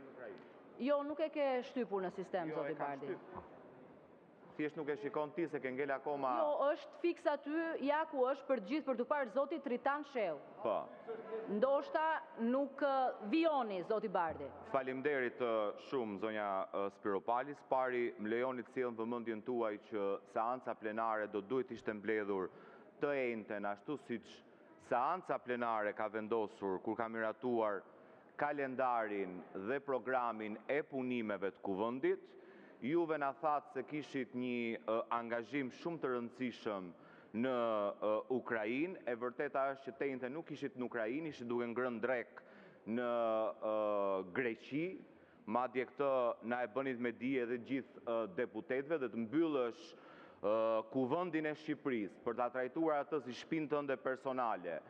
në Ukrainë. Jo, nuk e ke shtypur në sistem, zoti Bardi. Thjesht nuk e shikon ti se ke ngel akoma... Jo, është fiks aty, ja ku është për gjithë për të parë zoti Tritan Sheu. Po. Ndoshta nuk vioni, zoti Bardi. Faleminderit shumë, zonja Spiropalis. Pari, më lejoni të sjellën vëmendjen tuaj që seanca plenare do duhet ishte mbledhur të ejnëten, ashtu siç seanca plenare ka vendosur kur ka miratuar kalendarin dhe programin e punimeve të kuvendit. Juve na thatë se kishit një angazhim shumë të rëndësishëm në Ukrainë. E vërteta është që tejnëte nuk ishit në Ukrainë, ishit duke ngrënë drek në Greqi. Madje këtë na e bënit me dije edhe gjithë deputetëve dhe të mbyllësh kuvendin e Shqipërisë për ta trajtuar atë si shtëpinë tënde personale.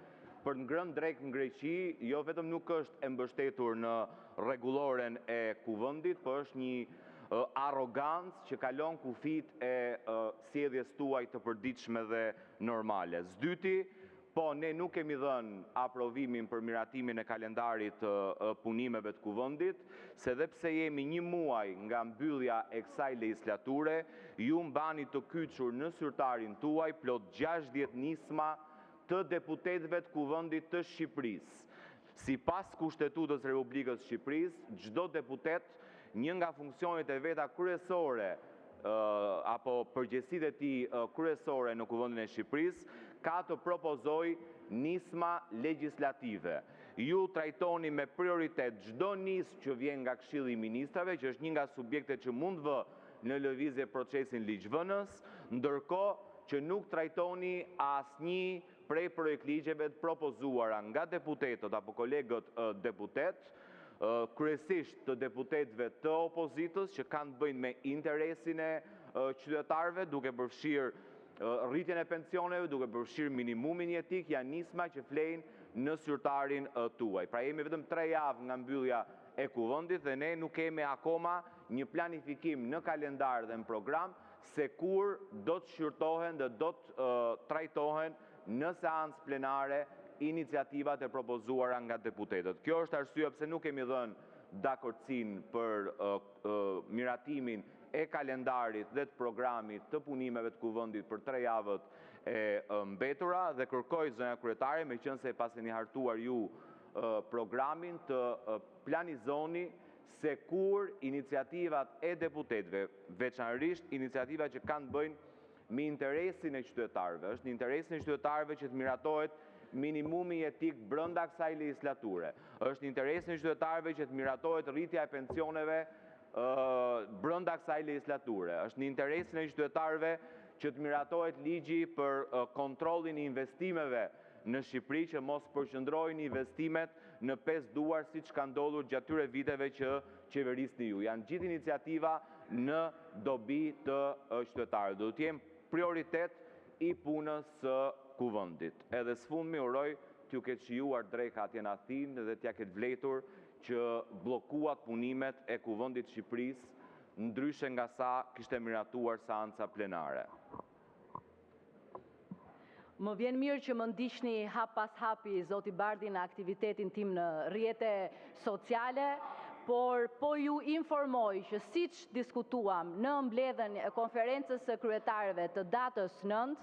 Për të ngrënë drek në Greqi, jo vetëm nuk është e mbështetur në rregulloren e kuvendit, por është një arrogancë që kalon kufit e sjelljes tuaj të përditshme dhe normale. S'dyti, po ne nuk kemi dhënë aprovimin për miratimin e kalendarit të punimeve të kuvendit, se dhe pse jemi një muaj nga mbyllja e kësaj legislature, ju mbani të kyçur në zyrtarin tuaj plot 60 nisma të deputetëve të kuvendit të Shqipërisë. Sipas Kushtetutës së Republikës së Shqipërisë, çdo deputet, një nga funksionet e veta kryesore apo përgjegjësitë e tij kryesore në kuvendin e Shqipërisë ka të propozoj nisma legjislative. Ju trajtoni me prioritet çdo nismë që vjen nga Këshilli i Ministrave, që është një nga subjektet që mund vë në lëvizje procesin ligjvënës, ndërkohë që nuk trajtoni asnjë prej projektligjeve të propozuara nga deputetët apo kolegët deputet, kryesisht të deputetëve të opozitës që kanë të bëjnë me interesin e qytetarëve, duke përfshirë rritjen e pensioneve, duke përfshirë minimumin jetik, janë nisma që flejnë në zyrtarin tuaj. Pra jemi vetëm 3 javë nga mbyllja e kuvendit dhe ne nuk kemi akoma një planifikim në kalendar dhe në program se kur do të shqyrtohen dhe do të trajtohen në seancë plenare iniciativat e propozuara nga deputetët. Kjo është arsye pse nuk kemi dhënë dakordsinë për miratimin e kalendarit dhe të programit të punimeve të kuvendit për 3 javët e mbetura dhe kërkoj zonja kryetare, meqense e pas keni hartuar ju programin, të planizoni se kur iniciativat e deputetëve, veçanërisht iniciativat që kanë të bëjnë me interesin e qytetarëve, është në interesin e qytetarëve që të miratohet minimumi jetik brenda kësaj legislature. Është në interesin e qytetarëve që të miratohet rritja e pensioneve brenda kësaj legislature. Është në interesin e qytetarëve që të miratohet ligji për kontrollin e investimeve në Shqipëri, që mos përqendrojnë investimet në 5 duar siç ka ndodhur gjatë tyre viteve që qeverisni ju. Janë gjithë iniciativa në dobi të qytetarëve. Do të jenë prioritet i punës së kuvendit. Edhe sfundmi uroj t'ju ketë shijuar dreka atje në Athinë dhe t'ja ketë vletur që bllokuat punimet e kuvendit të Shqipërisë, ndryshe nga sa kishte miratuar seanca plenare. Më vjen mirë që më ndiqni hap pas hapi, zoti Bardi, në aktivitetin tim në rrjete sociale, por po ju informoj që siç diskutuam në mbledhjen e konferencës së kryetarëve të datës 9,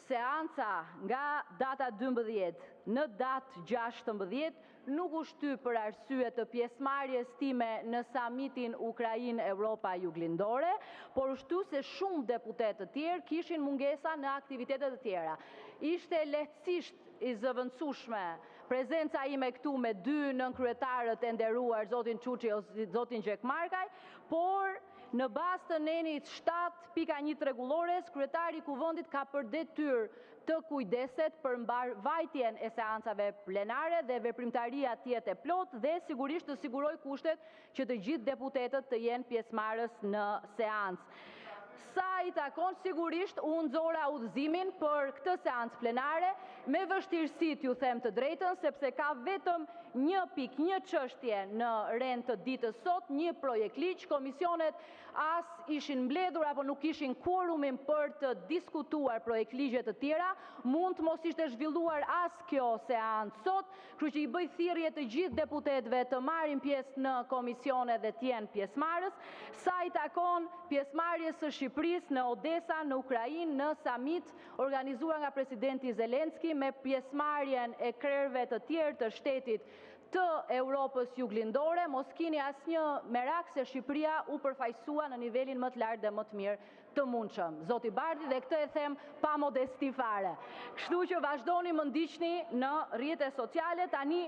seanca nga data 12 në datë 16 nuk u shtyp për arsye të pjesëmarrjes time në samitin Ukrainë-Europa Juglindore, por u shtyp se shumë deputetë të tjerë kishin mungesa në aktivitetet të tjera. Ishte lehtësisht i zëvendësueshme prezenca ime këtu me 2 nënkryetarët e nderuar, zotin Çuçi ose zotin Gjekmarkaj, por në bazë të nenit 7.1 rregullores, kryetari i kuvendit ka për detyrë të kujdeset për mbarvajtjen e seancave plenare dhe veprimtaria të jetë e plotë dhe sigurisht të siguroj kushtet që të gjithë deputetët të jenë pjesëmarrës në seancë. Sa i takon sigurisht unë nxora udhëzimin për këtë seancë plenare, me vështirësit ju them të drejtën, sepse ka vetëm një çështje në rend të ditës sot, një projekt ligj, komisionet as ishin mbledhur apo nuk ishin quorumin për të diskutuar projekt ligje të tjera, mund të mos ishte zhvilluar as kjo seancë sot, kështu që i bëj thirrje të gjithë deputetëve të marrin pjesë në komisione dhe të jenë pjesëmarrës. Sa i takon pjesëmarrjes së Shqipërisë në Odesa, në Ukrainë, në samit organizuar nga presidenti Zelenski me pjesëmarrjen e krerëve të tjerë të shtetit të Europës juglindore, mos keni asnjë merak se Shqipëria u përfaqësua në nivelin më të lartë dhe më të mirë të mundshëm. Zoti Bardhi, dhe këtë e them pa modesti fare. Kështu që vazhdoni më ndiqni në rrjetet sociale tani.